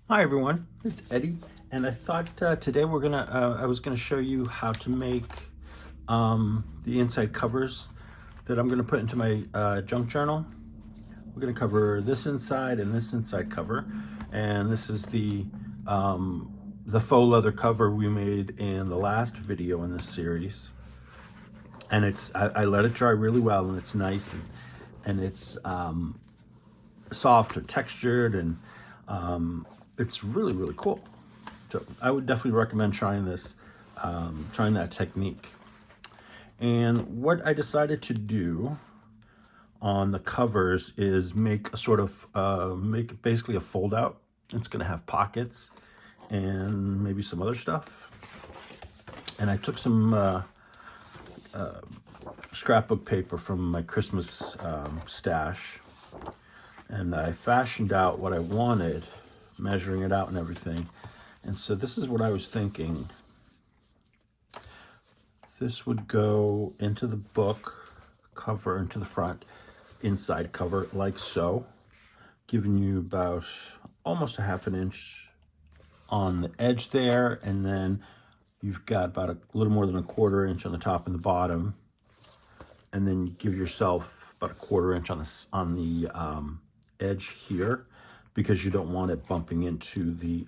Hi everyone, it's Eddie, and I thought today I was gonna show you how to make the inside covers that I'm gonna put into my junk journal. We're gonna cover this inside and this inside cover, and this is the faux leather cover we made in the last video in this series. And I let it dry really well, and it's nice and it's soft and textured, and it's really cool. So I would definitely recommend trying this, trying that technique. And what I decided to do on the covers is make a sort of make basically a fold out. It's going to have pockets and maybe some other stuff. And I took some scrapbook paper from my Christmas stash, and I fashioned out what I wanted, measuring it out and everything. And so this is what I was thinking. This would go into the book cover, into the front inside cover, like so, giving you about almost a ½ inch on the edge there, and then you've got about a little more than a ½ inch on the top and the bottom, and then you give yourself about a ½ inch on the edge here, because you don't want it bumping into the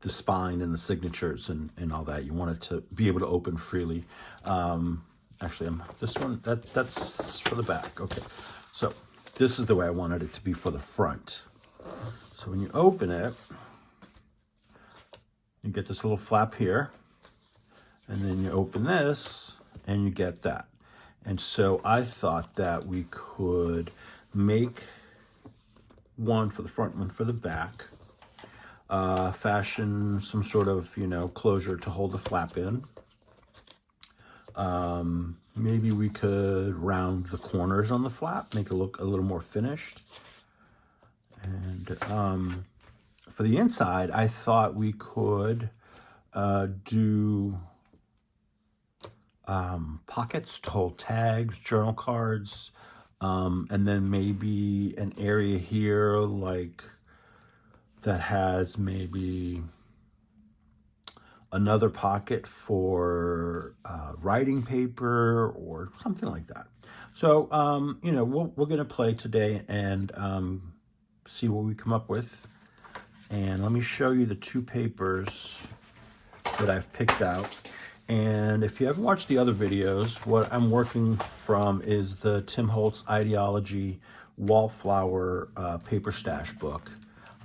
spine and the signatures and all that. You want it to be able to open freely. Actually, this one, that's for the back. Okay, so this is the way I wanted it to be for the front. So when you open it, you get this little flap here, and then you open this and you get that. And so I thought that we could make one for the front, one for the back, fashion some sort of, closure to hold the flap in. Maybe we could round the corners on the flap, make it look a little more finished. And for the inside, I thought we could do pockets to hold tags, journal cards, and then maybe an area here like that has maybe another pocket for writing paper or something like that. So, we're going to play today and see what we come up with. And let me show you the two papers that I've picked out. And if you haven't watched the other videos, what I'm working from is the Tim Holtz Ideology Wallflower paper stash book.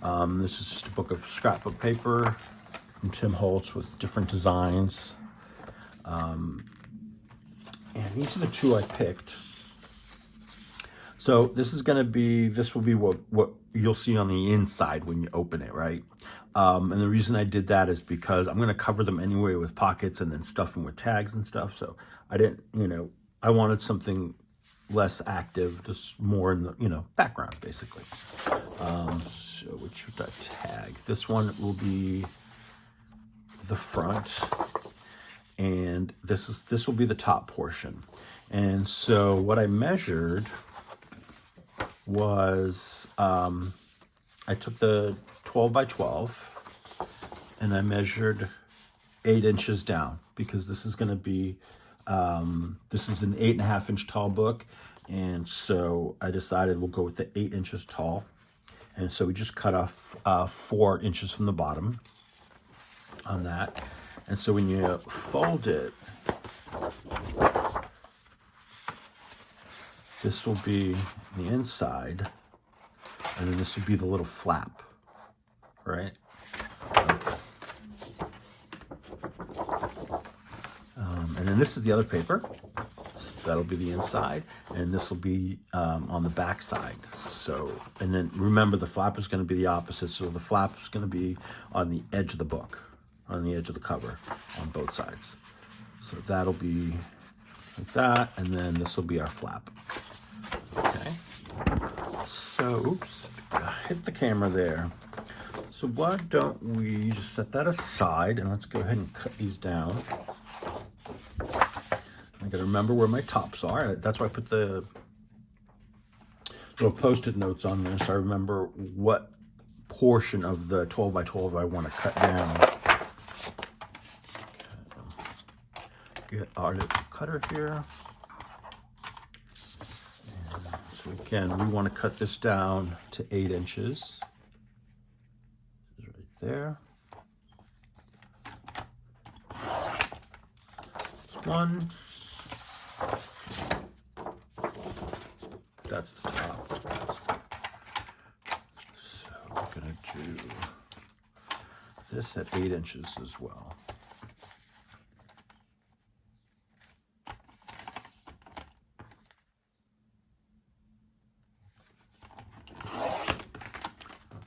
This is just a book of scrapbook paper from Tim Holtz with different designs. And these are the two I picked. So this will be what you'll see on the inside when you open it, right? And the reason I did that is because I'm going to cover them anyway with pockets and then stuff them with tags and stuff. So I didn't, I wanted something less active, just more in the, background, basically. So which should I tag? This one will be the front, and this will be the top portion. And so what I measured was I took the 12 by 12 and I measured 8 inches down, because this is going to be this is an 8.5 inch tall book, and so I decided we'll go with the 8 inches tall. And so we just cut off 4 inches from the bottom on that. And so when you fold it, this will be the inside, and then this would be the little flap, right? Okay. And then this is the other paper. So that'll be the inside, and this will be on the back side. So, and then remember, the flap is going to be the opposite. So the flap is going to be on the edge of the book, on the edge of the cover, on both sides. So that'll be like that, and then this will be our flap. Okay. So, oops, hit the camera there. So why don't we just set that aside, and let's go ahead and cut these down. I gotta remember where my tops are. That's why I put the little Post-it notes on there, so I remember what portion of the 12 by 12 I want to cut down. Get our little cutter here. And so again, we want to cut this down to 8 inches. Right there. That's one. That's the top. So we're going to do this at 8 inches as well.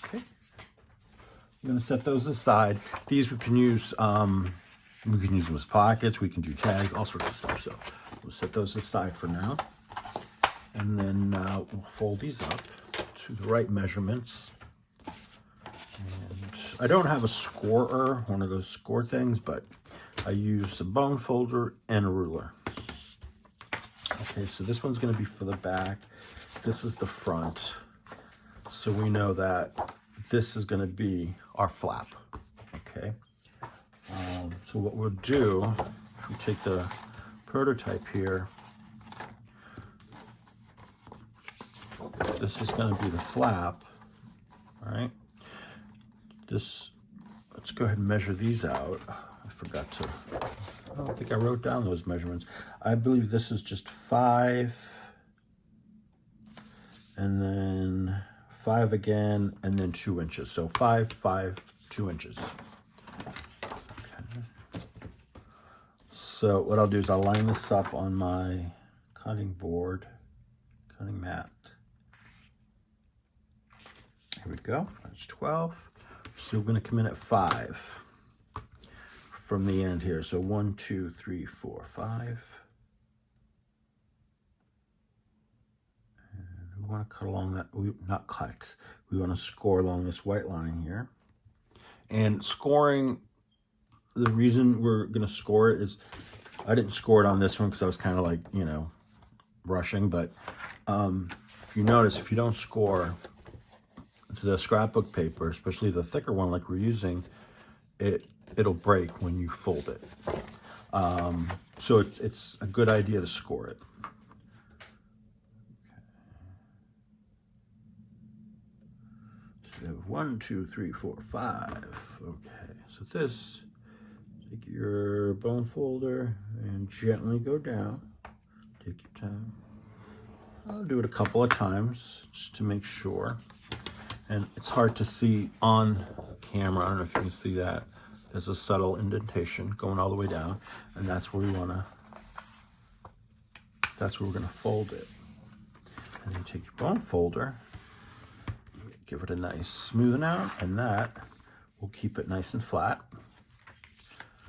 Okay. I'm going to set those aside. These we can use them as pockets. We can do tags, all sorts of stuff. So we'll set those aside for now. And then we'll fold these up to the right measurements. And I don't have a scorer, one of those score things, but I use a bone folder and a ruler. Okay, so this one's going to be for the back. This is the front. So we know that this is going to be our flap. Okay. So what we'll do, we take the prototype here. This is going to be the flap, all right? Let's go ahead and measure these out. I forgot to, I don't think I wrote down those measurements. I believe this is just 5, and then 5 again, and then 2 inches. So 5, 5, 2 inches. Okay. So what I'll do is I'll line this up on my cutting board, cutting mat. Here we go, that's 12. So we're going to come in at 5 from the end here. So 1, 2, 3, 4, 5. And we want to cut along that, not cut, we want to score along this white line here. And scoring, the reason we're going to score it is, I didn't score it on this one because I was kind of like, you know, rushing. But if you notice, if you don't score the scrapbook paper, especially the thicker one like we're using, it'll break when you fold it. So it's a good idea to score it. Okay. So we have 1, 2, 3, 4, 5. Okay, so this, take your bone folder and gently go down. Take your time. I'll do it a couple of times just to make sure. And it's hard to see on camera. I don't know if you can see that. There's a subtle indentation going all the way down, and that's where we wanna, that's where we're gonna fold it. And then take your bone folder, give it a nice smoothing out, and that will keep it nice and flat.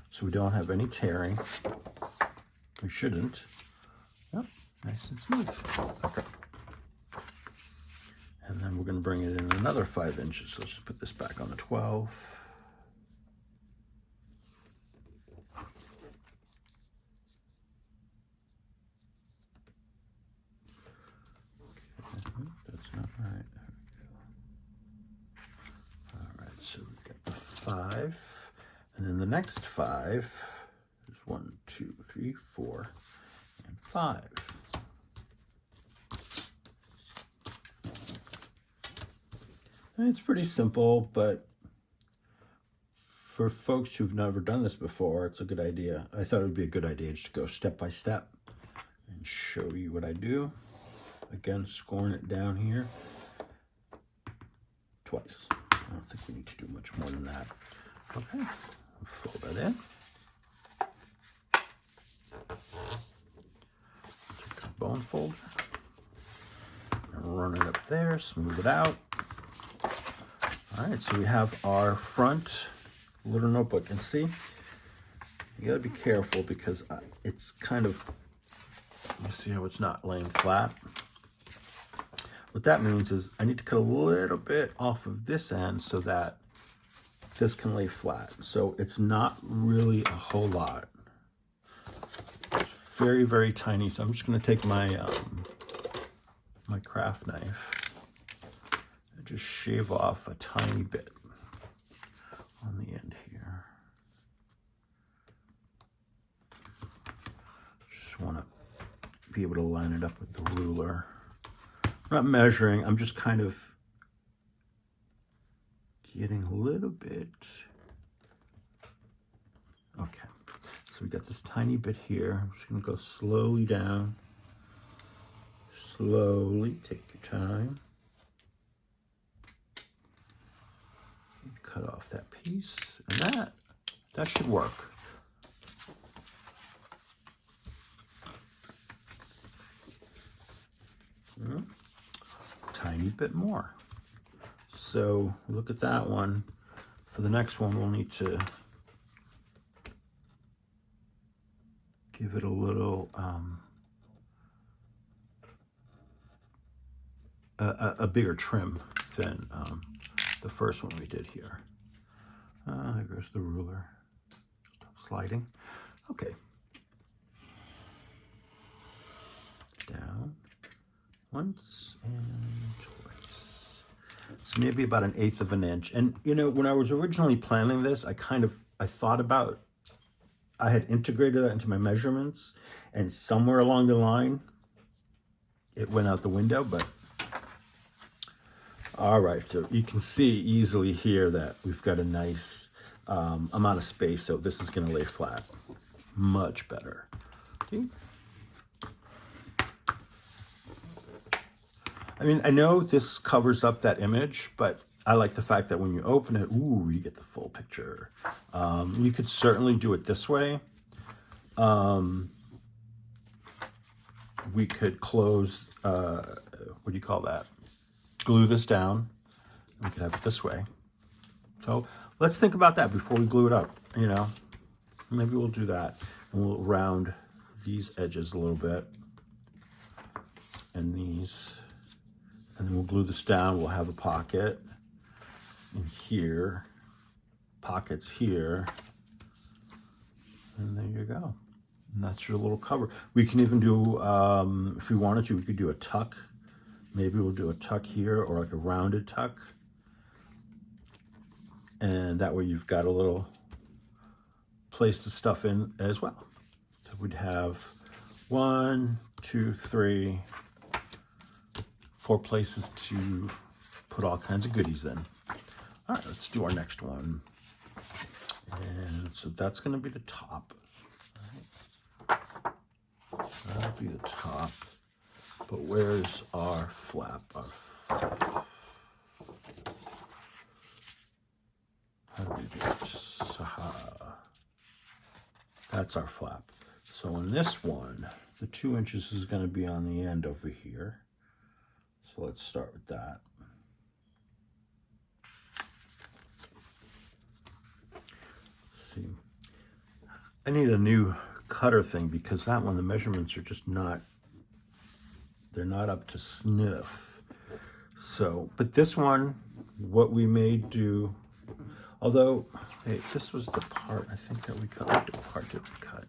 So we don't have any tearing. We shouldn't. Yep, nice and smooth. Okay. And then we're going to bring it in another 5 inches. So let's just put this back on the 12. Okay, that's not right. There we go. All right, so we've got the 5. And then the next 5 is 1, 2, 3, 4, and 5. It's pretty simple, but for folks who've never done this before, it's a good idea. I thought it would be a good idea just to go step by step and show you what I do. Again, scoring it down here twice. I don't think we need to do much more than that. Okay, fold that in. Take the bone folder and run it up there, smooth it out. All right, so we have our front little notebook, and see, you gotta be careful because it's kind of, you see how it's not laying flat? What that means is I need to cut a little bit off of this end so that this can lay flat. So it's not really a whole lot. It's very, very tiny. So I'm just gonna take my my craft knife and just shave off a tiny bit on the end here. Just want to be able to line it up with the ruler. I'm not measuring, I'm just kind of getting a little bit. Okay, so we got this tiny bit here. I'm just gonna go slowly down. Slowly, take your time. Cut off that piece, and that should work. Tiny bit more. So look at that one. For the next one, we'll need to give it a little a bigger trim than the first one we did here. There goes the ruler. Stop sliding. Okay. Down once and twice. So maybe about 1/8 of an inch. And you know, when I was originally planning this, I thought about, I had integrated that into my measurements, and somewhere along the line, it went out the window, but all right, so you can see easily here that we've got a nice amount of space, so this is gonna lay flat much better. See? I mean, I know this covers up that image, but I like the fact that when you open it, ooh, you get the full picture. You could certainly do it this way. We could close, what do you call that? Glue this down. We could have it this way. So let's think about that before we glue it up, you know. Maybe we'll do that. And we'll round these edges a little bit. And these. And then we'll glue this down. We'll have a pocket in here. Pockets here. And there you go. And that's your little cover. We can even do, if we wanted to, we could do a tuck. Maybe we'll do a tuck here, or like a rounded tuck. And that way you've got a little place to stuff in as well. So we'd have 1, 2, 3, 4 places to put all kinds of goodies in. All right, let's do our next one. And so that's gonna be the top. That'll be the top. But where's our flap? How do we do this? That's our flap. So in this one, the 2 inches is going to be on the end over here. So let's start with that. Let's see. I need a new cutter thing because that one, the measurements are just not, they're not up to snuff. So, but this one, what we may do, although, hey, this was the part I think that we cut. What part did we cut?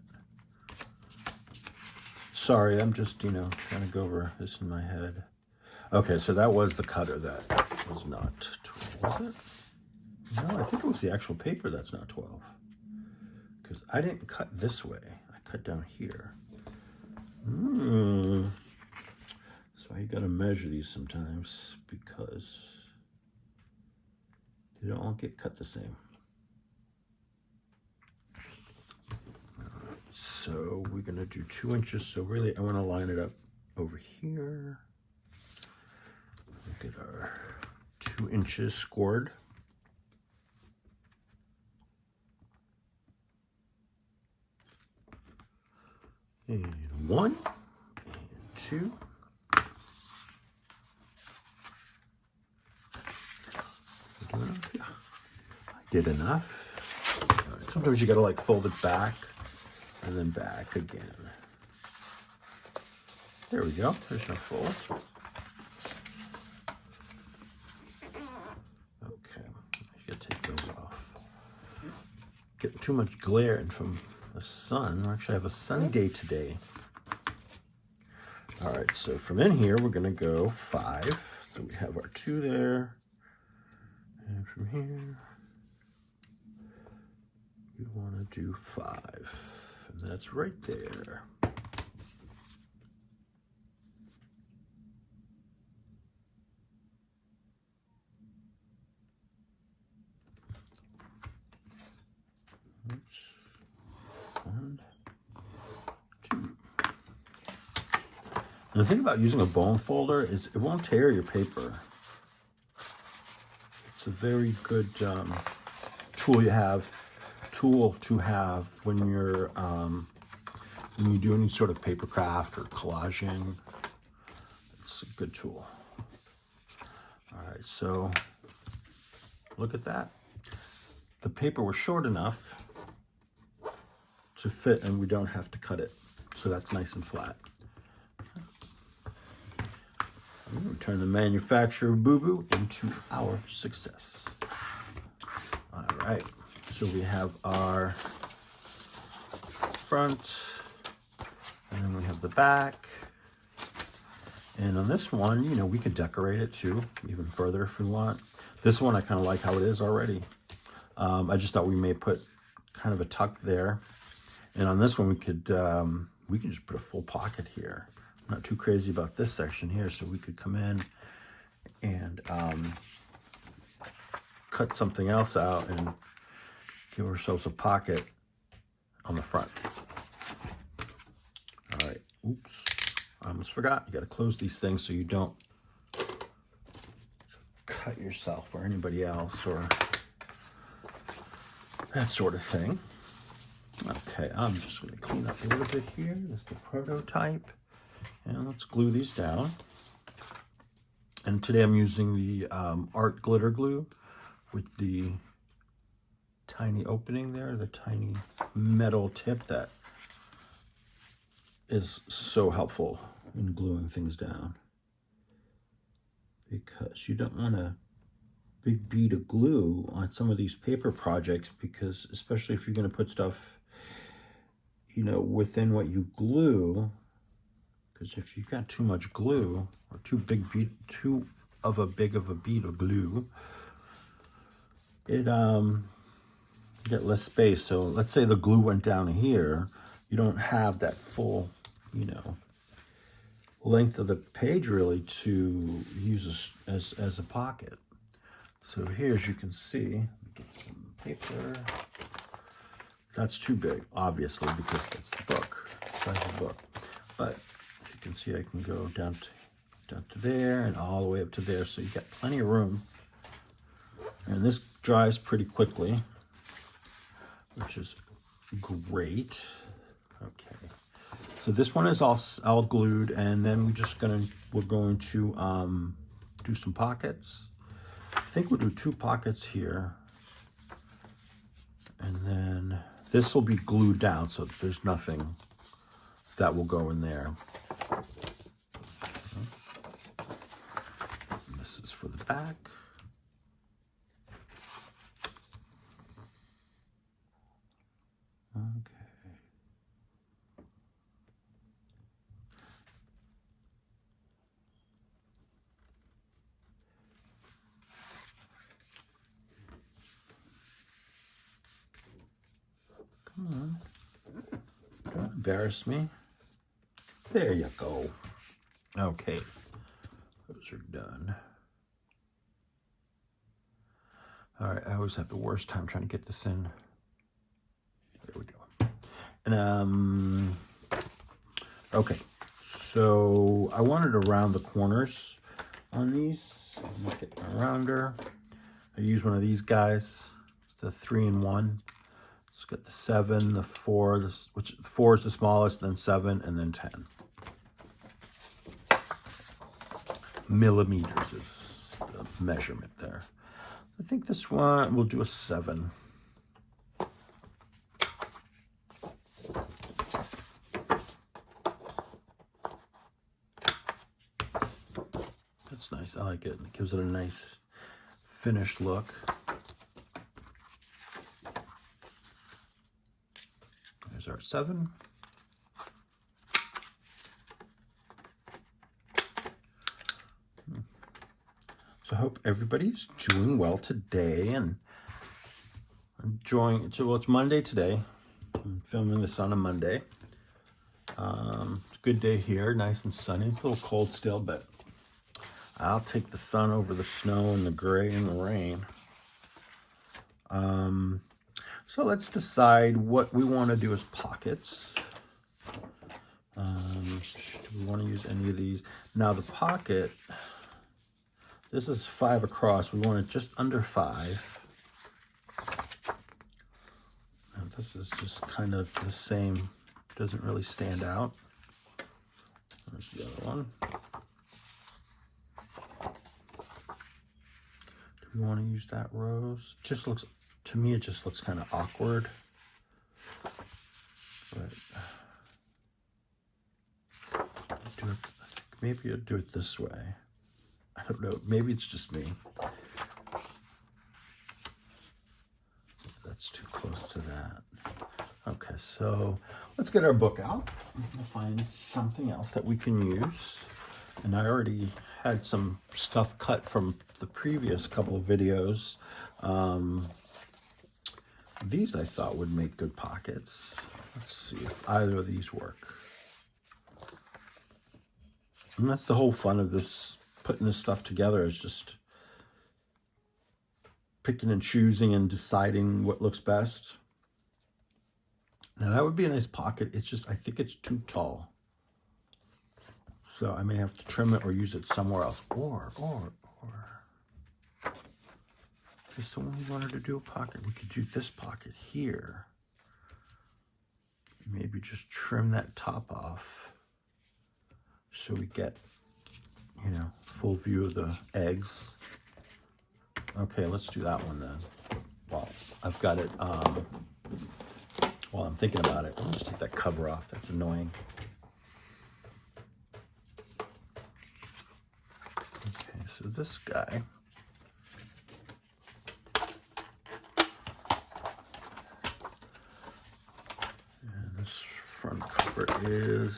Sorry, I'm just, you know, trying to go over this in my head. Okay, so that was the cutter that was not 12, was it? No, I think it was the actual paper that's not 12. Because I didn't cut this way. I cut down here. So you gotta measure these sometimes because they don't all get cut the same. So we're gonna do 2 inches. So really I wanna line it up over here. Look at our 2 inches scored. And 1 and 2. Yeah, I did enough. All right, sometimes you gotta like fold it back and then back again. There we go. There's no fold. Okay, you gotta take those off. Getting too much glare in from the sun. We actually have a sunny day today. All right, so from in here, we're gonna go 5. So we have our 2 there, And from here, we want to do 5. And that's right there. Oops. 1, 2. And the thing about using a bone folder is it won't tear your paper. It's a very good tool to have when you're when you do any sort of paper craft or collaging. It's a good tool. All right, so look at that. The paper was short enough to fit, and we don't have to cut it. So that's nice and flat. I'm going to turn the manufacturer boo-boo into our success. All right, so we have our front, and then we have the back. And on this one, you know, we could decorate it too, even further if we want. This one, I kind of like how it is already. I just thought we may put kind of a tuck there. And on this one, we could just put a full pocket here. I'm not too crazy about this section here, so we could come in and cut something else out and give ourselves a pocket on the front. All right, oops, I almost forgot. You got to close these things so you don't cut yourself or anybody else or that sort of thing. Okay, I'm just going to clean up a little bit here. This is the prototype. And let's glue these down. And today I'm using the art glitter glue with the tiny opening there, the tiny metal tip that is so helpful in gluing things down. Because you don't want a big bead of glue on some of these paper projects, because especially if you're going to put stuff, you know, within what you glue, because if you've got too much glue or too big of a bead of glue, it get less space. So let's say the glue went down here, you don't have that full, you know, length of the page really to use as a pocket. So here, as you can see, get some paper. That's too big, obviously, because that's the book, size of the book. But as you can see, I can go down to there and all the way up to there. So you got plenty of room. And this dries pretty quickly, which is great. Okay. So this one is all glued, and then we're going to do some pockets. I think we'll do 2 pockets here, and then this will be glued down, so there's nothing that will go in there. And this is for the back. Okay. Come on. Don't embarrass me. There you go. Okay. Those are done. All right, I always have the worst time trying to get this in. There we go. And okay, so I wanted to round the corners on these. Make it a rounder. I use one of these guys. It's the 3-in-1. It's got the 7, the 4, which the 4 is the smallest, then 7, and then 10. Millimeters is the measurement there. I think this one, we'll do a 7. That's nice. I like it. It gives it a nice finished look. There's our 7. So I hope everybody's doing well today and enjoying. So, well, it's Monday today. I'm filming this on a Monday. It's a good day here, nice and sunny. It's a little cold still, but I'll take the sun over the snow and the gray and the rain. So let's decide what we want to do as pockets. Do we want to use any of these? Now the pocket, this is 5 across. We want it just under 5. And this is just kind of the same. Doesn't really stand out. There's the other one. Do we want to use that rose? It just looks, to me, it just looks kind of awkward. But maybe I'll do it this way. I don't know. Maybe it's just me. That's too close to that. Okay, so let's get our book out. We'll find something else that we can use. And I already had some stuff cut from the previous couple of videos. These I thought would make good pockets. Let's see if either of these work. And that's the whole fun of this, putting this stuff together, is just picking and choosing and deciding what looks best. Now that would be a nice pocket. It's just, I think it's too tall. So I may have to trim it or use it somewhere else. Or. Just so when we wanted to do a pocket, we could do this pocket here. Maybe just trim that top off so we get, you know, full view of the eggs. Okay, let's do that one then. Well, I've got it, while I'm thinking about it, I'll just take that cover off. That's annoying. Okay, so this guy, and this front cover is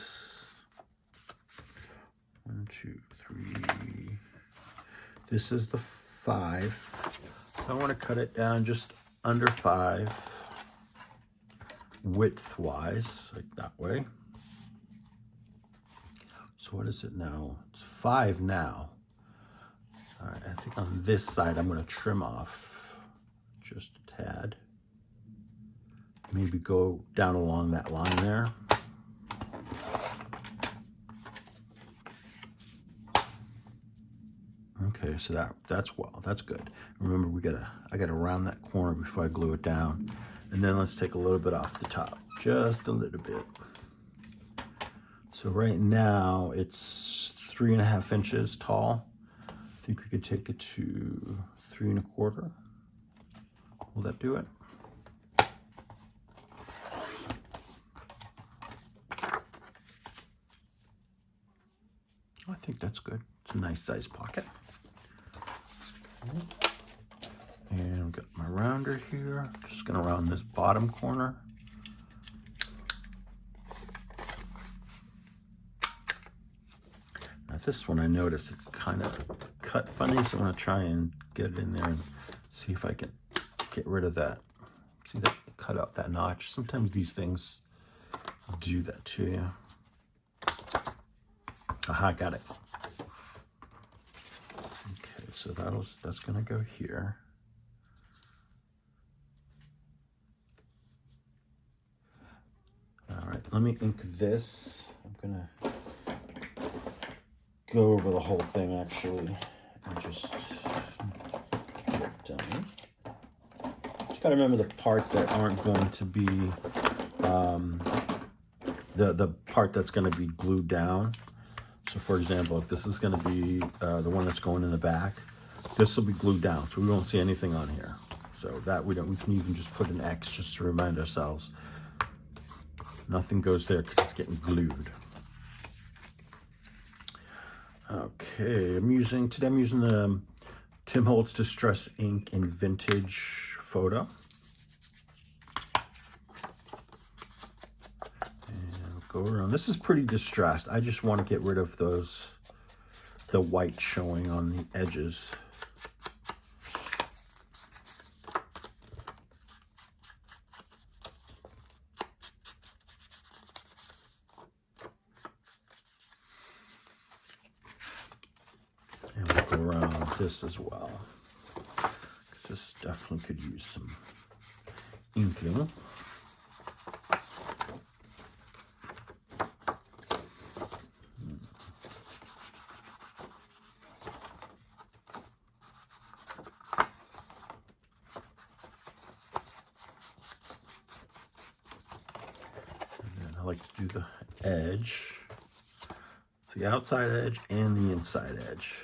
1, 2, 3. This is the 5. So I want to cut it down just under 5 width-wise, like that way. So what is it now? It's 5 now. All right, I think on this side I'm going to trim off just a tad. Maybe go down along that line there. Okay, so that's good. Remember, I gotta round that corner before I glue it down. And then let's take a little bit off the top, just a little bit. So right now it's 3.5 inches tall. I think we could take it to 3 1/4. Will that do it? I think that's good. It's a nice size pocket. And I've got my rounder here. Just gonna round this bottom corner. Now this one I noticed it kind of cut funny, so I'm gonna try and get it in there and see if I can get rid of that. See that, cut out that notch. Sometimes these things do that to you. Aha, got it. Okay, so that's gonna go here. All right, let me ink this. I'm gonna go over the whole thing actually and just get it done. Just gotta remember the parts that aren't going to be the part that's going to be glued down. So for example, if this is going to be the one that's going in the back, this will be glued down, so we won't see anything on here. So that we can even just put an X just to remind ourselves nothing goes there because it's getting glued. Okay, I'm using the Tim Holtz Distress Ink in Vintage Photo. And go around. This is pretty distressed. I just want to get rid of the white showing on the edges. around this as well. This definitely could use some inking. I like to do the edge, the outside edge and the inside edge.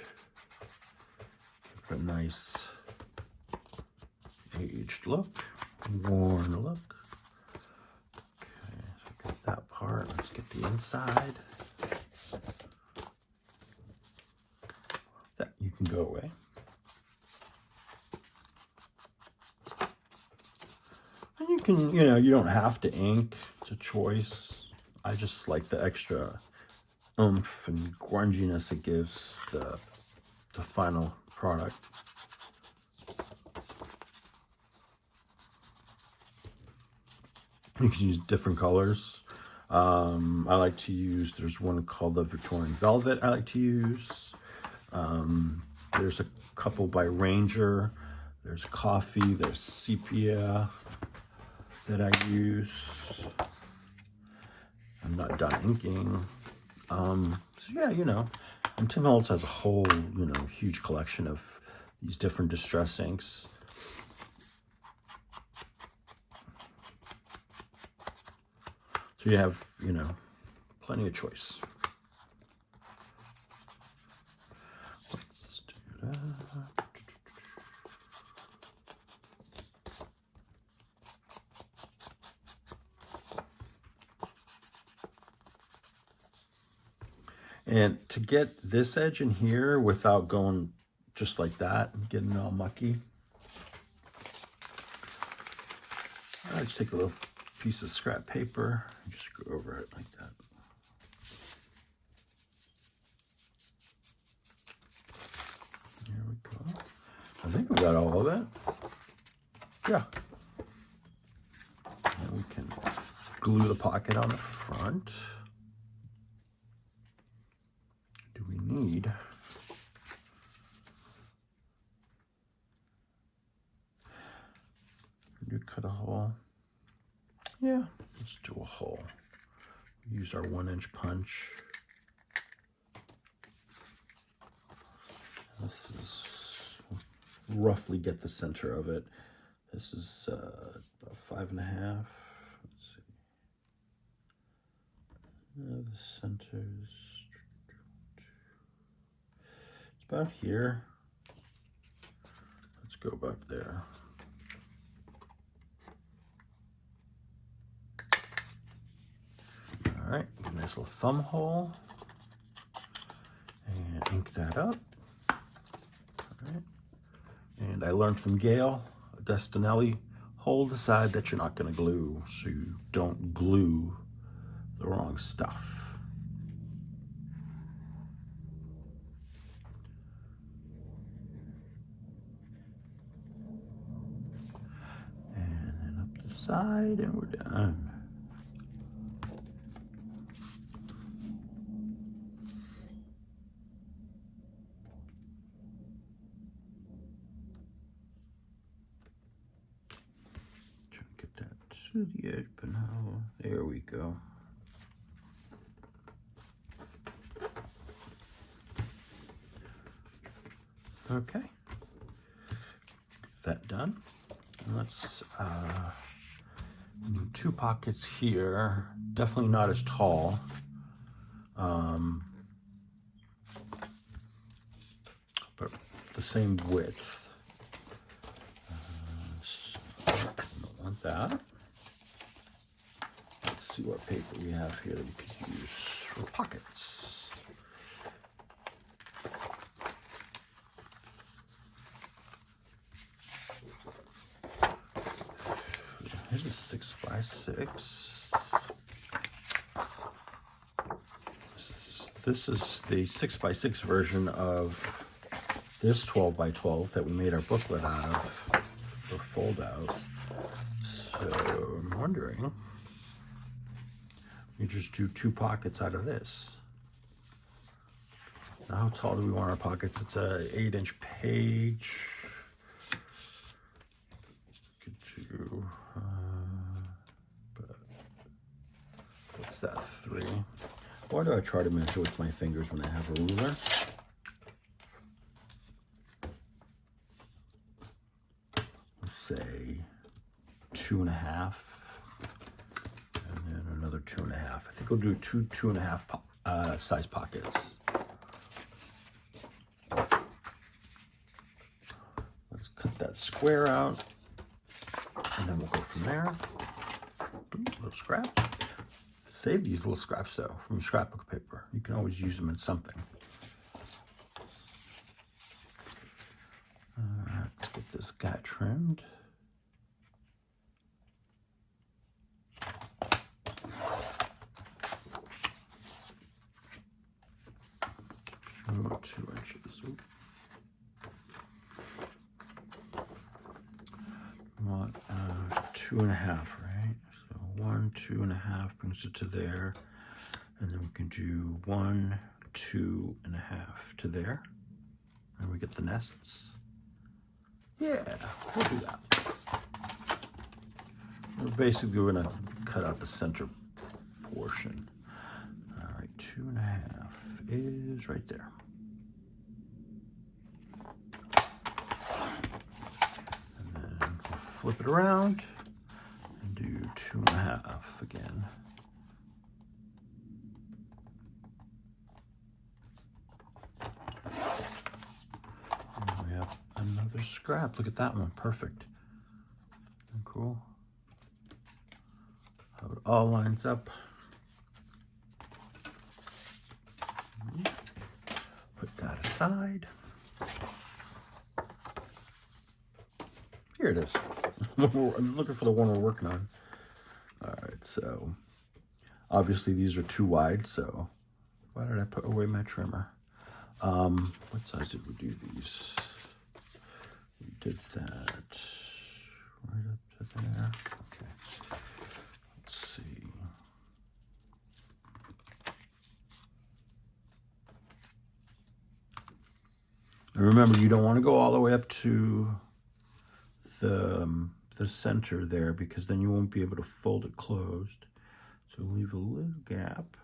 Give it a nice aged look, worn look. Okay, so get that part. Let's get the inside. That you can go away. And you can, you don't have to ink. It's a choice. I just like the extra oomph and grunginess it gives the final product. You can use different colors. I like to use, there's one called the Victorian Velvet I like to use. There's a couple by Ranger. There's Coffee, there's Sepia that I use. I'm not done inking. So yeah, and Tim Holtz has a whole, huge collection of these different distress inks. So you have, plenty of choice. Let's do that. And to get this edge in here without going just like that and getting all mucky, I just take a little piece of scrap paper and just go over it like that. Here we go. I think we got all of it. Yeah. And we can glue the pocket on the front. Do we need? Do you cut a hole? Yeah, let's do a hole. Use our 1-inch punch. This is roughly get the center of it. This is about 5.5. Let's see. The center's it's about here. Let's go about there. All right, a nice little thumb hole, and ink that up. All right, and I learned from Gail Destinelli, hold aside that you're not going to glue, so you don't glue the wrong stuff. And then up the side, and we're done. To the edge panel. There we go. Okay, that done. And let's do 2 pockets here. Definitely not as tall. But the same width. So I don't want that. See what paper we have here that we could use for pockets. Here's a 6x6. This is the 6x6 version of this 12x12 that we made our booklet out of, or fold out. So I'm wondering, you just do 2 pockets out of this. Now how tall do we want our pockets? It's a 8-inch page. Could do, but what's that, 3? Why do I try to measure with my fingers when I have a ruler? Let's say 2.5, and then another 2.5. I think we'll do 2.5 size pockets. Let's cut that square out, and then we'll go from there. Ooh, little scrap. Save these little scraps though from scrapbook paper. You can always use them in something. All right, let's get this guy trimmed. Oh, 2 inches. Ooh. We want 2.5, right? So 1, 2.5 brings it to there, and then we can do 1, 2.5 to there, and we get the nests. Yeah, we'll do that. We're basically going to cut out the center portion. All right, 2.5 is right there. And then we'll flip it around and do 2.5 again. And we have another scrap. Look at that one, perfect. Isn't that cool? How it all lines up. Put that aside. Here it is. I'm looking for the one we're working on. All right, so obviously these are too wide, so why did I put away my trimmer? What size did we do these? We did that right up to there. Okay, let's see. And remember, you don't want to go all the way up to the center there, because then you won't be able to fold it closed. So leave a little gap.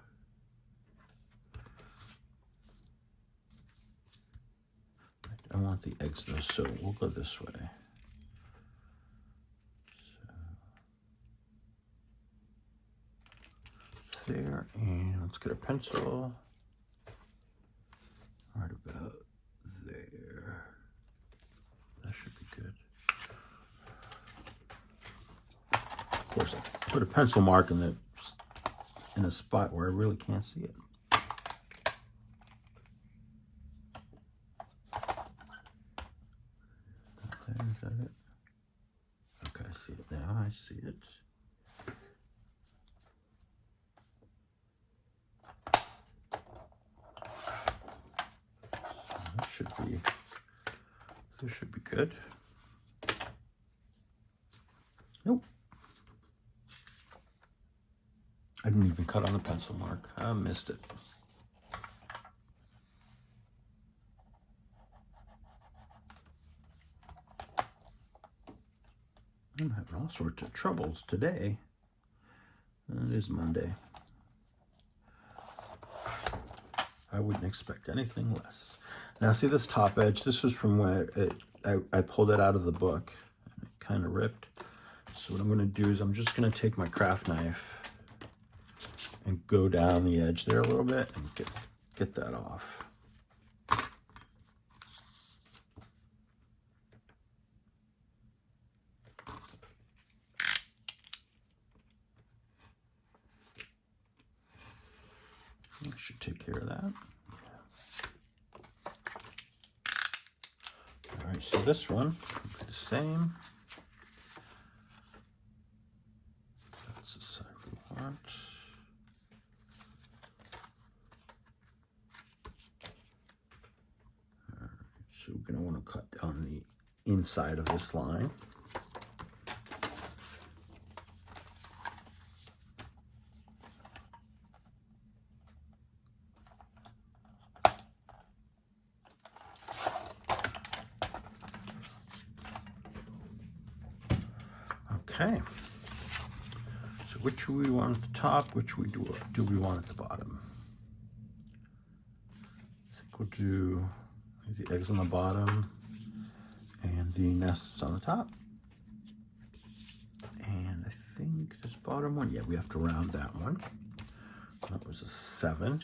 I want the eggs though, so we'll go this way. So there, and let's get a pencil right about there. That should be good. Of course, I put a pencil mark in a spot where I really can't see it. Okay, is that it? Okay, I see it now. I see it. This should be good. Nope. I didn't even cut on the pencil mark. I missed it. I'm having all sorts of troubles today. It is Monday. I wouldn't expect anything less. Now see this top edge, this was from where I pulled it out of the book. And it kind of ripped. So what I'm going to do is I'm just going to take my craft knife and go down the edge there a little bit and get that off. I should take care of that. All right, so this one will be the same. That's the side we want. All right, so we're going to want to cut down the inside of this line. Okay. So which we want at the top, which we do we want at the bottom? I think we'll do the eggs on the bottom and the nests on the top. And I think this bottom one, yeah, we have to round that one. That was a 7.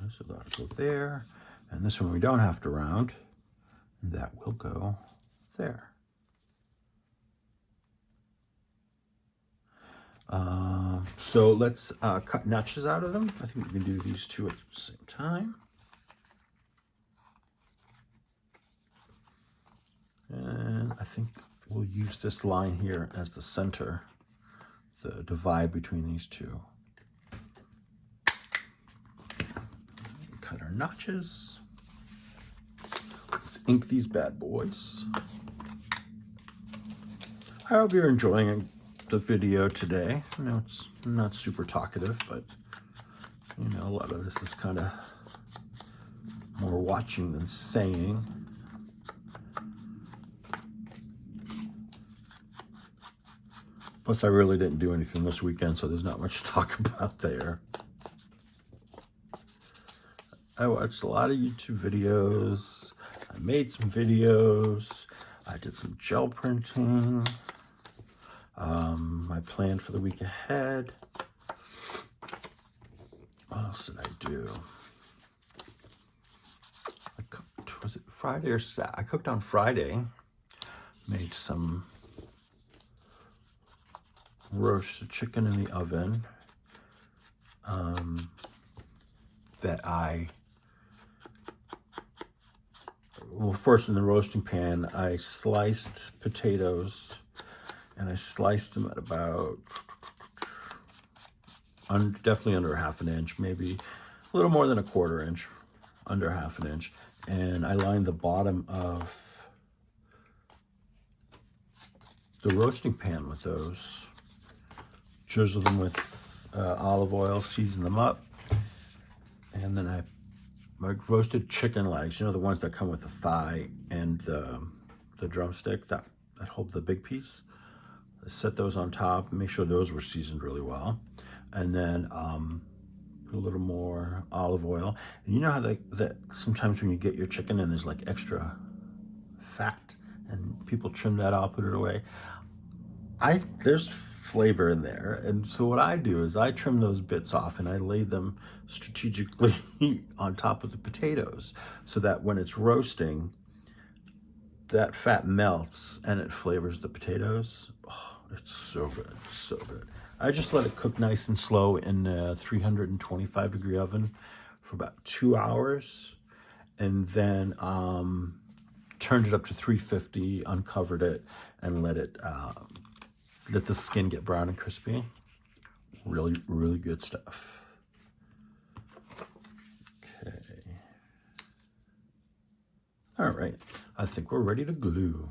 So that'll go there. And this one we don't have to round. And that will go there. So let's cut notches out of them. I think we can do these two at the same time. And I think we'll use this line here as the center, the divide between these two. Cut our notches. Let's ink these bad boys. I hope you're enjoying the video today. I know it's not super talkative, but you know, a lot of this is kind of more watching than saying. Plus, I really didn't do anything this weekend, so there's not much to talk about there. I watched a lot of YouTube videos. I made some videos. I did some gel printing. My plan for the week ahead. What else did I do? I cooked, was it Friday or Saturday? I cooked on Friday. Made some roasted chicken in the oven. Well, first in the roasting pan, I sliced potatoes, and I sliced them at about, definitely under 1/2 inch, maybe a little more than 1/4 inch, under 1/2 inch. And I lined the bottom of the roasting pan with those, drizzled them with olive oil, seasoned them up, and then my roasted chicken legs, you know, the ones that come with the thigh and the drumstick, that hold the big piece. I set those on top, make sure those were seasoned really well. And then put a little more olive oil. And you know how that sometimes when you get your chicken and there's like extra fat and people trim that out, put it away. There's flavor in there, and so what I do is I trim those bits off and I lay them strategically on top of the potatoes so that when it's roasting, that fat melts and it flavors the potatoes. Oh, it's so good, so good. I just let it cook nice and slow in a 325-degree oven for about 2 hours, and then turned it up to 350, uncovered it, and let the skin get brown and crispy. Really, really good stuff. Okay. All right, I think we're ready to glue.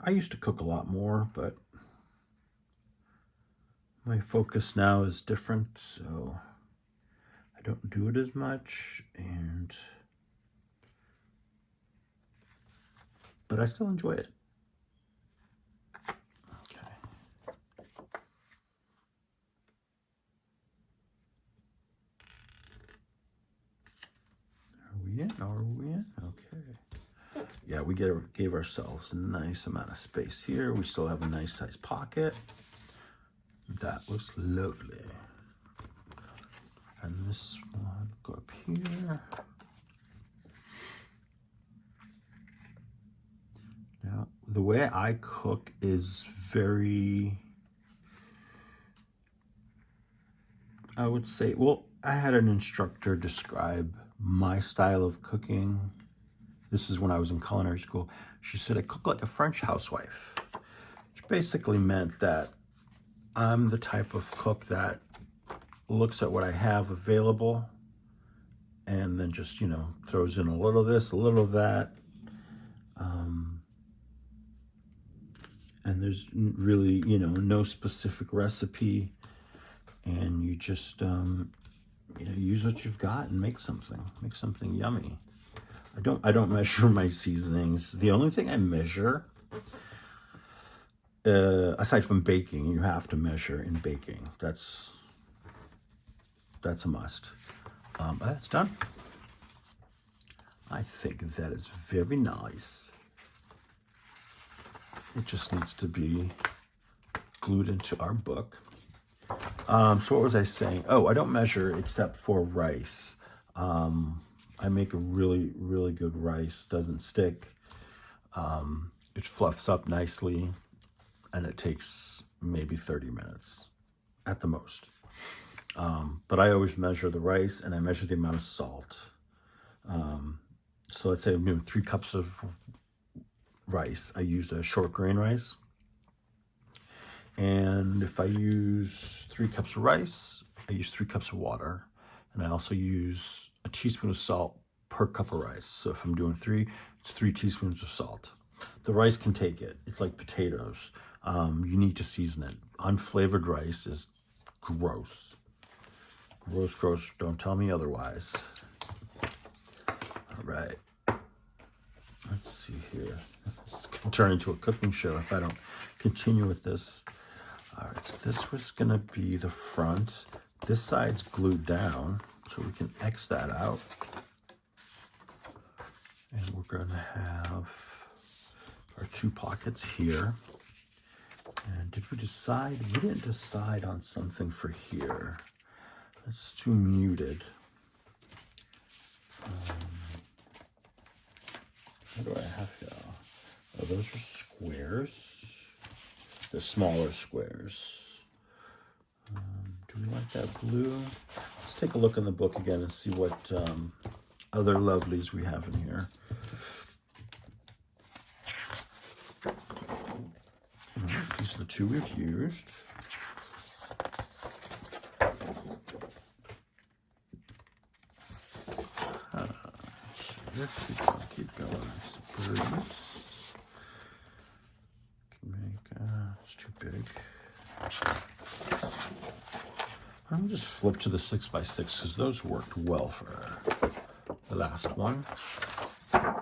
I used to cook a lot more, but my focus now is different, so I don't do it as much, but I still enjoy it. Okay. Are we in? Are we in? Okay. Yeah, we gave ourselves a nice amount of space here. We still have a nice size pocket. That was lovely. And this one, go up here. Now, the way I cook is very, I would say, well, I had an instructor describe my style of cooking. This is when I was in culinary school. She said I cook like a French housewife, which basically meant that I'm the type of cook that looks at what I have available and then just, you know, throws in a little of this, a little of that. And there's really, you know, no specific recipe. And you just you know, use what you've got and make something yummy. I don't measure my seasonings. The only thing I measure, aside from baking, you have to measure in baking. That's a must. That's done. I think that is very nice. It just needs to be glued into our book. So what was I saying? Oh, I don't measure except for rice. I make a really, really good rice. Doesn't stick. It fluffs up nicely, and it takes maybe 30 minutes at the most. But I always measure the rice, and I measure the amount of salt. So let's say I'm doing 3 cups of rice. I used a short grain rice. And if I use 3 cups of rice, I use 3 cups of water. And I also use a teaspoon of salt per cup of rice. So if I'm doing 3, it's 3 teaspoons of salt. The rice can take it. It's like potatoes. You need to season it. Unflavored rice is gross. Gross, gross. Don't tell me otherwise. All right. Let's see here. It's going to turn into a cooking show if I don't continue with this. All right, so this was going to be the front. This side's glued down, so we can X that out. And we're going to have our 2 pockets here. And did we decide? We didn't decide on something for here. It's too muted. What do I have here? Oh, those are squares. The smaller squares. Do we like that blue? Let's take a look in the book again and see what other lovelies we have in here. These are the 2 we've used. Let's keep going. Birds. Can make, it's too big. I'm just flip to the 6x6 because those worked well for the last one. Okay.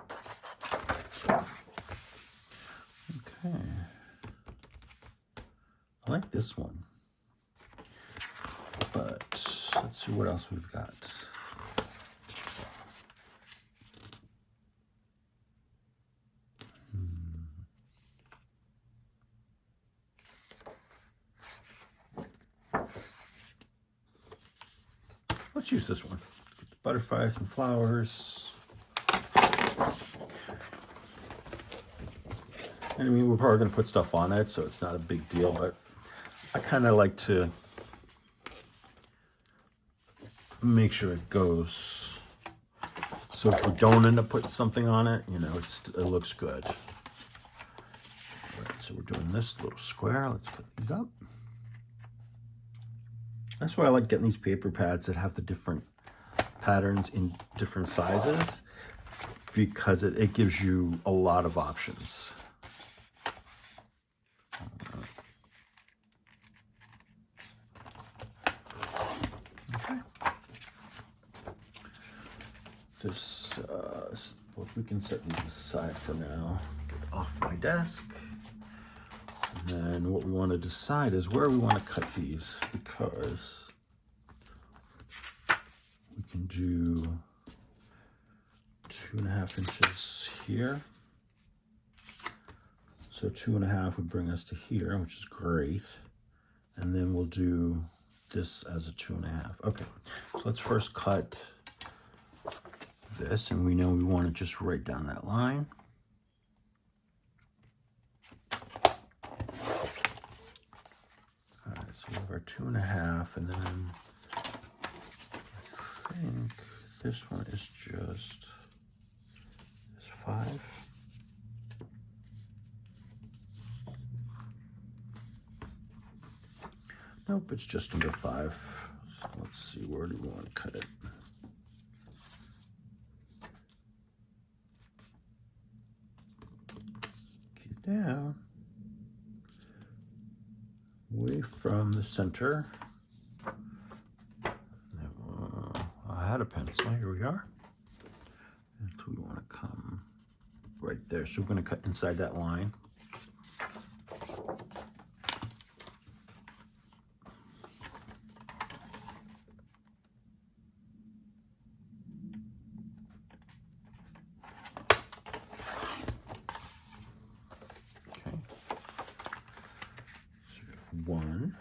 I like this one. But let's see what else we've got. Let's use this one. Get the butterflies and flowers. Okay. And I mean, we're probably going to put stuff on it, so it's not a big deal, but I kind of like to make sure it goes. So if we don't end up putting something on it, you know, it looks good. All right, so we're doing this little square. Let's cut these up. That's why I like getting these paper pads that have the different patterns in different sizes, because it gives you a lot of options. Okay. This book we can set these aside for now. Get off my desk. And then what we want to decide is where we want to cut these, because we can do 2.5 inches here. So 2.5 would bring us to here, which is great. And then we'll do this as a 2.5. Okay, so let's first cut this, and we know we want it just right down that line. So we have our 2.5, and then I think this one is just 5. Nope, it's just under 5. So let's see, where do we want to cut it? Keep down. Away from the center. had a pencil. Here we are. And so we want to come right there. So we're going to cut inside that line. Okay. So we have one.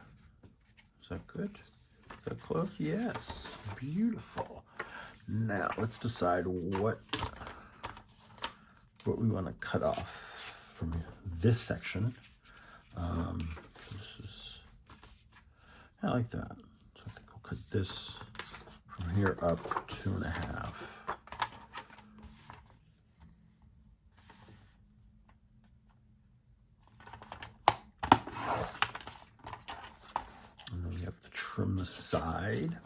Is that good? Is that close? Yes. Beautiful. Now let's decide what we want to cut off from this section. This is, I like that. So I think we'll cut this from here up 2.5. And then we have to trim the side.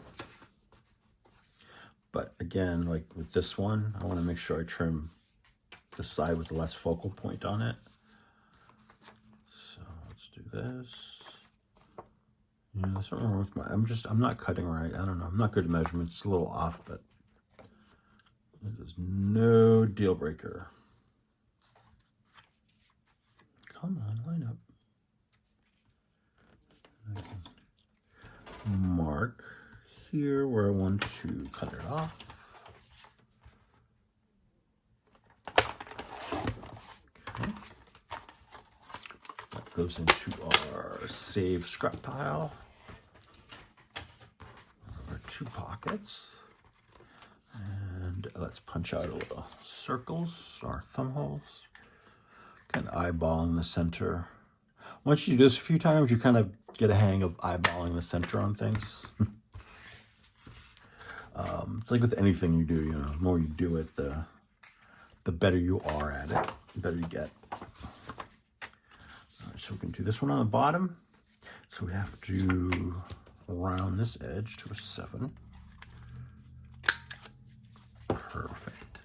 But again, like with this one, I want to make sure I trim the side with less focal point on it. So let's do this. Yeah, that's not wrong with my, I'm not cutting right. I don't know. I'm not good at measurements. It's a little off, but it is no deal breaker. Come on, line up. I can mark here where I want to cut it off. Okay. That goes into our save scrap pile. Our 2 pockets. And let's punch out a little circles, our thumb holes. Kind of eyeballing the center. Once you do this a few times, you kind of get a hang of eyeballing the center on things. It's like with anything you do, you know, the more you do it, the better you are at it, the better you get. All right, so we can do this one on the bottom. So we have to round this edge to a 7. Perfect.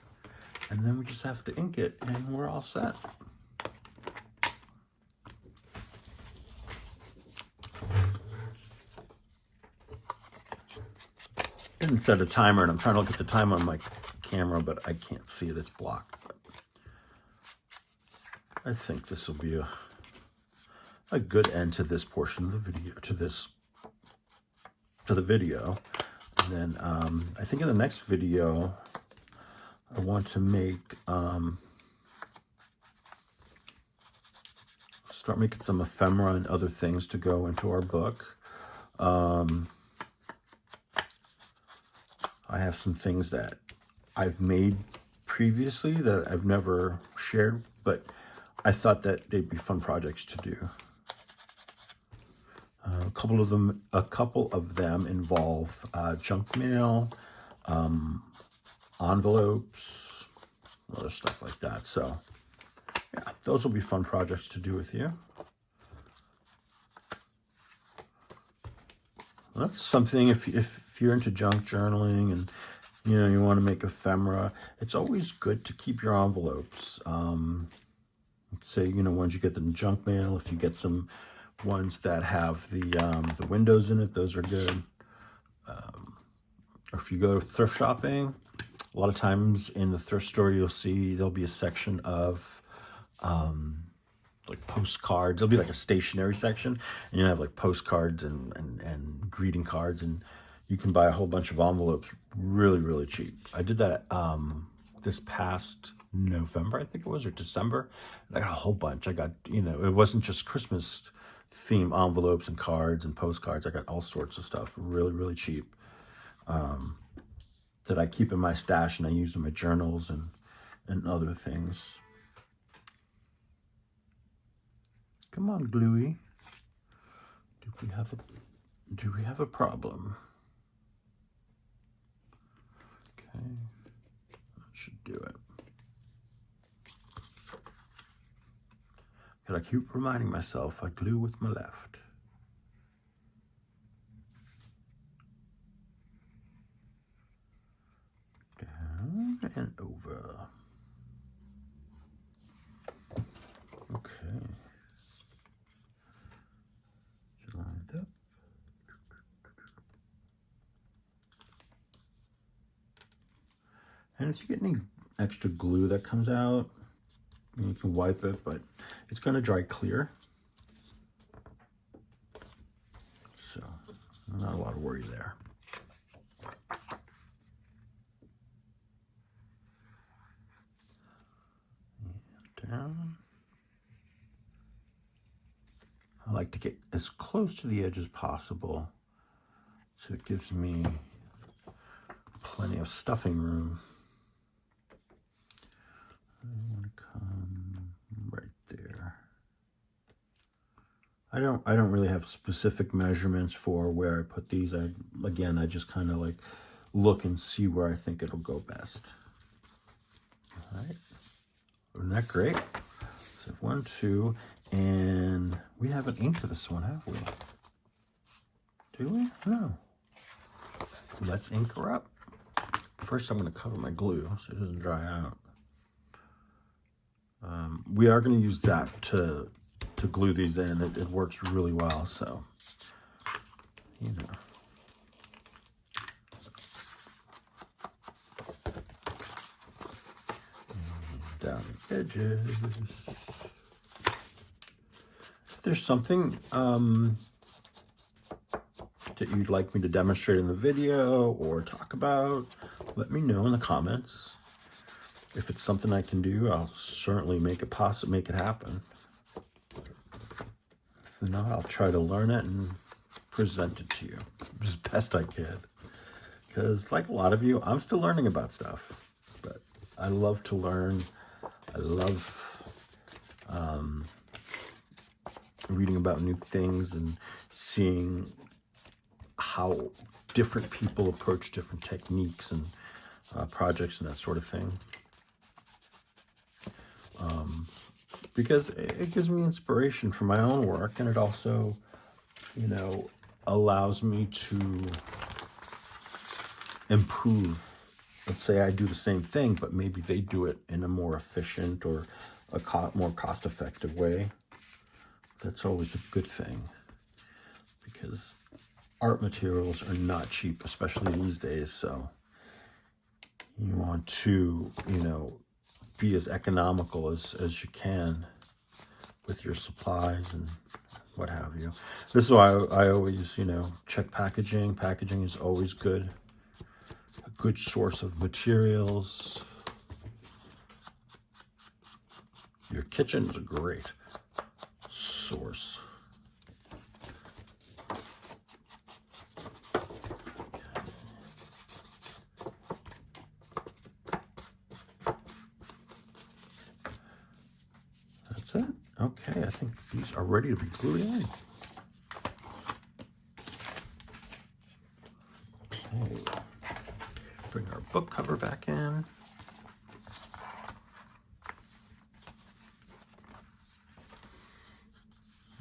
And then we just have to ink it and we're all set. I didn't set a timer, and I'm trying to look at the time on my camera, but I can't see it. It's blocked. But I think this will be a good end to this portion of the video, to the video. And then I think in the next video, I want to make start making some ephemera and other things to go into our book. I have some things that I've made previously that I've never shared, but I thought that they'd be fun projects to do. A couple of them involve junk mail, envelopes, other stuff like that. So yeah, those will be fun projects to do with you. Well, that's something if you're into junk journaling and you know you want to make ephemera, it's always good to keep your envelopes. Say, you know, once you get them junk mail, if you get some ones that have the windows in it, those are good. Or if you go thrift shopping, a lot of times in the thrift store you'll see there'll be a section of like postcards. There'll be like a stationery section, and you have like postcards and greeting cards, and you can buy a whole bunch of envelopes really, really cheap. I did that this past November, I think it was, or December. And I got a whole bunch. I got, you know, it wasn't just Christmas theme envelopes and cards and postcards. I got all sorts of stuff really, really cheap that I keep in my stash, and I use in my journals and other things. Come on, Gluey. Do we have a problem? Okay, that should do it. Gotta keep reminding myself I glue with my left. Down and over. Okay. Lined up. And if you get any extra glue that comes out, you can wipe it, but it's going to dry clear. So not a lot of worry there. And down. I like to get as close to the edge as possible, so it gives me plenty of stuffing room. I want to come right there. I don't really have specific measurements for where I put these. I just kind of like look and see where I think it'll go best. All right, isn't that great? So 1, 2, and we haven't inked this one, have we? Do we? No. Let's ink her up. First, I'm going to cover my glue so it doesn't dry out. We are going to use that to glue these in. It works really well, so, you know. And down the edges. If there's something that you'd like me to demonstrate in the video or talk about, let me know in the comments. If it's something I can do, I'll certainly make it happen. If not, I'll try to learn it and present it to you as best I can. Because like a lot of you, I'm still learning about stuff. But I love to learn. I love reading about new things and seeing how different people approach different techniques and projects and that sort of thing. Because it gives me inspiration for my own work, and it also, you know, allows me to improve. Let's say I do the same thing, but maybe they do it in a more efficient or a more cost-effective way. That's always a good thing, because art materials are not cheap, especially these days. So you want to, you know, be as economical as you can with your supplies and what have you. This is why I always, you know, check packaging. Packaging is always good. A good source of materials. Your kitchen is a great source. That's it. Okay, I think these are ready to be glued in. Okay, bring our book cover back in.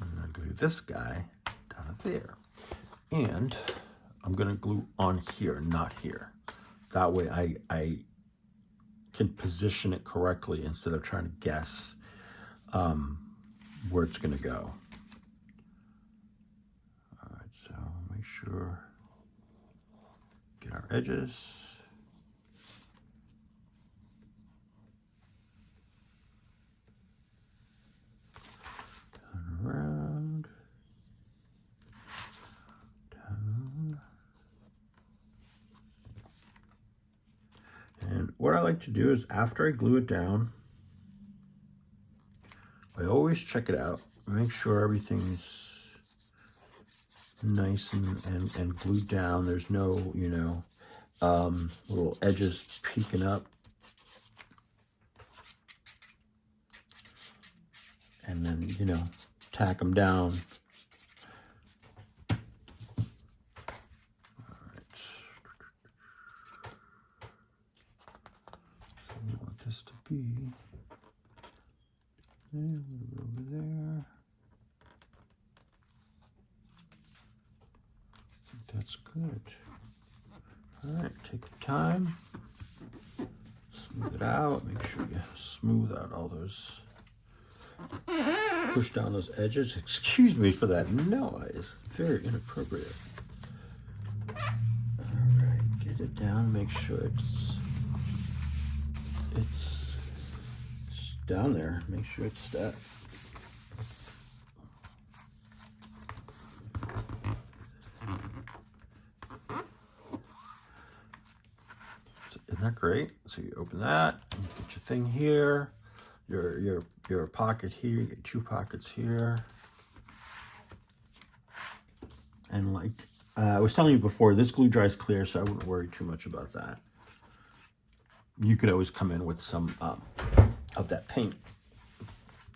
And then glue this guy down there. And I'm gonna glue on here, not here. That way I can position it correctly instead of trying to guess where it's going to go. All right, so make sure, get our edges. Turn around, down. And what I like to do is after I glue it down, I always check it out, make sure everything's nice and glued down. There's no, you know, little edges peeking up. And then, you know, tack them down. All right. So we want this to be there, a little over there. I think that's good. All right, take your time, smooth it out, make sure you smooth out all those, push down those edges. Excuse me for that noise, very inappropriate. All right, get it down, make sure it's it's down there. Make sure it's stuck. Isn't that great? So you open that, and you get your thing here, your pocket here, you get 2 pockets here. And like I was telling you before, this glue dries clear, so I wouldn't worry too much about that. You could always come in with some of that paint,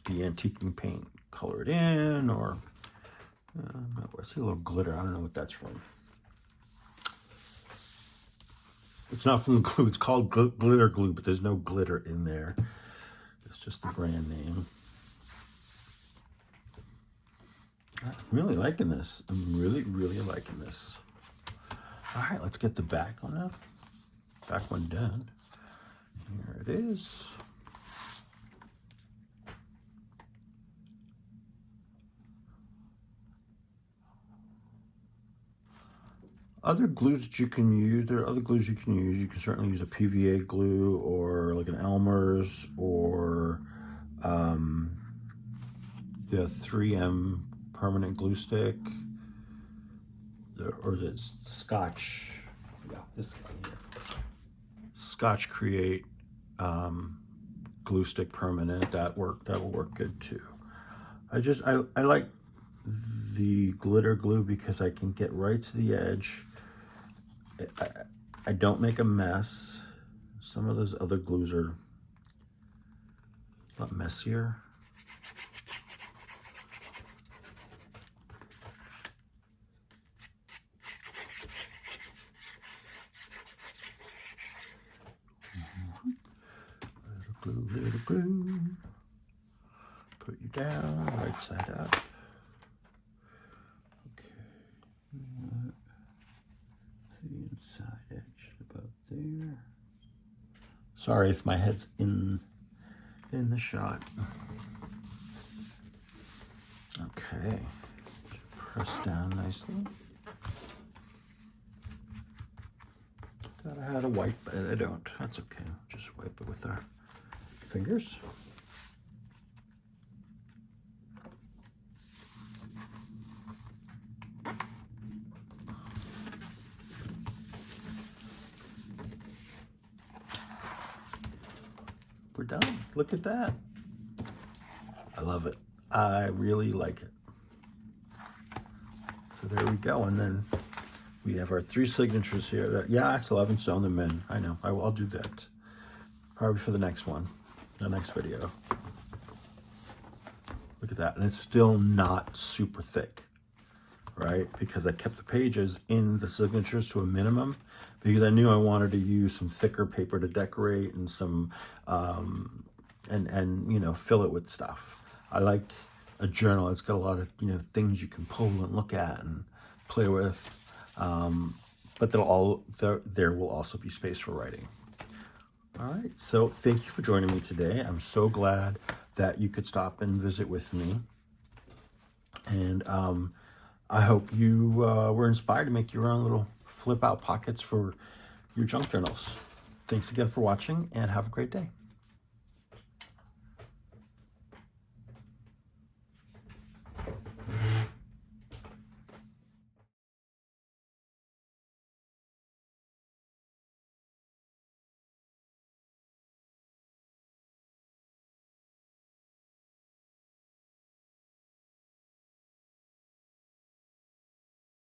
the antiquing paint, color it in, or I see a little glitter. I don't know what that's from. It's not from the glue. It's called glitter glue, but there's no glitter in there. It's just the brand name. I'm really liking this. I'm really, really liking this. All right, let's get the back on it. Back one done. Here it is. Other glues that you can use, there are other glues you can use. You can certainly use a PVA glue or like an Elmer's or the 3M permanent glue stick. Or is it Scotch? Yeah, this guy here. Scotch Create glue stick permanent. That will work good too. I like the glitter glue because I can get right to the edge. I don't make a mess. Some of those other glues are a lot messier. Little glue. Put you down, right side up. The inside edge about there. Sorry if my head's in the shot. Okay, press down nicely. Thought I had a wipe, but I don't. That's okay. Just wipe it with our fingers. We're done. Look at that. I love it. I really like it. So there we go. And then we have our 3 signatures here. Yeah, I still haven't sewn them in. I know. I'll do that. Probably for the next one, the next video. Look at that. And it's still not super thick, right? Because I kept the pages in the signatures to a minimum because I knew I wanted to use some thicker paper to decorate and some, and you know, fill it with stuff. I like a journal. It's got a lot of, you know, things you can pull and look at and play with. But there will also be space for writing. All right, so thank you for joining me today. I'm so glad that you could stop and visit with me. And I hope you were inspired to make your own little flip out pockets for your junk journals. Thanks again for watching and have a great day.